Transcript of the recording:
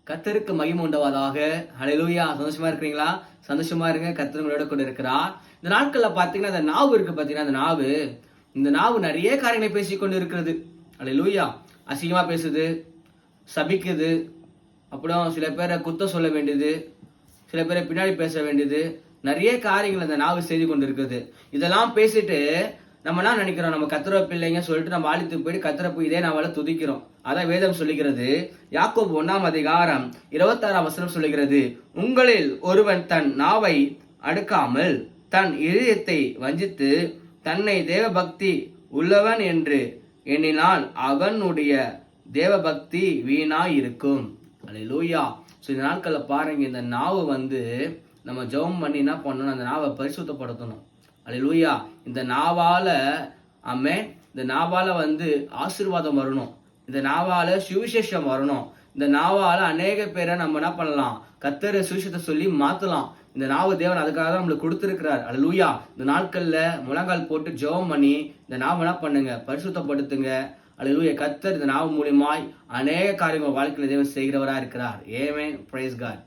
கர்த்தருக்கு மகிமை உண்டாவதாக. ஹல்லேலூயா. சந்தோஷமா இருக்கிறீங்களா? சந்தோஷமா இருங்க. கர்த்தர் உங்களோட கூட இருக்கிறார். இந்த நாட்கள்ல பாத்தீங்கன்னா இந்த நாவு இருக்கு பாத்தீங்கன்னா, இந்த நாவு நிறைய காரியங்களை பேசிக்கொண்டு இருக்கிறது. ஹல்லேலூயா. அசிங்கமா பேசுது, சபிக்குது, அப்புறம் சில பேரை குத்தம் சொல்ல வேண்டியது, சில பேரை பின்னாடி பேச வேண்டியது, நிறைய காரியங்கள் அந்த நாவு செய்து கொண்டு இருக்குது. இதெல்லாம் பேசிட்டு நம்ம என்ன நினைக்கிறோம், நம்ம கர்த்தர் பிள்ளைங்க சொல்லிட்டு நம்ம ஆலயத்துக்கு போயிட்டு கர்த்தரை போய் இதே நாவால துதிக்கிறோம். அதான் வேதம் சொல்லுகிறது. யாக்கோபு 1 26 சொல்லுகிறது, உங்களில் ஒருவன் தன் நாவை அடுக்காமல் தன் இதயத்தை வஞ்சித்து தன்னை தேவபக்தி உள்ளவன் என்று எண்ணினால் அவனுடைய தேவபக்தி வீணாய் இருக்கும். அல்லேலூயா. ஸோ இந்த நாட்கள்ல பாருங்க, இந்த நாவு நம்ம ஜெபம் பண்ணி என்ன பண்ணணும், அந்த நாவை பரிசுத்தப்படுத்தணும். அல்லேலூயா. இந்த நாவால இந்த நாவால ஆசீர்வாதம் வரணும். இந்த நாவால சுவிசேஷம் வரணும். இந்த நாவால அநேக பேரை நம்ம என்ன பண்ணலாம், கர்த்தர் சுவிசேஷத்தை சொல்லி மாத்தலாம். இந்த நாவு தேவன் அதுக்காக தான் நம்மளுக்கு கொடுத்திருக்கிறார். அல்லேலூயா. இந்த நாட்கள்ல முழங்கால் போட்டு ஜெபம் பண்ணி இந்த நாவை என்ன பண்ணுங்க, பரிசுத்தப்படுத்துங்க. அல்லேலூயா. கர்த்தர் இந்த நாவு மூலியமாய் அநேக காரியங்கள் வாழ்க்கையில தேவன் செய்கிறவரா இருக்கிறார். ஆமென். Praise God.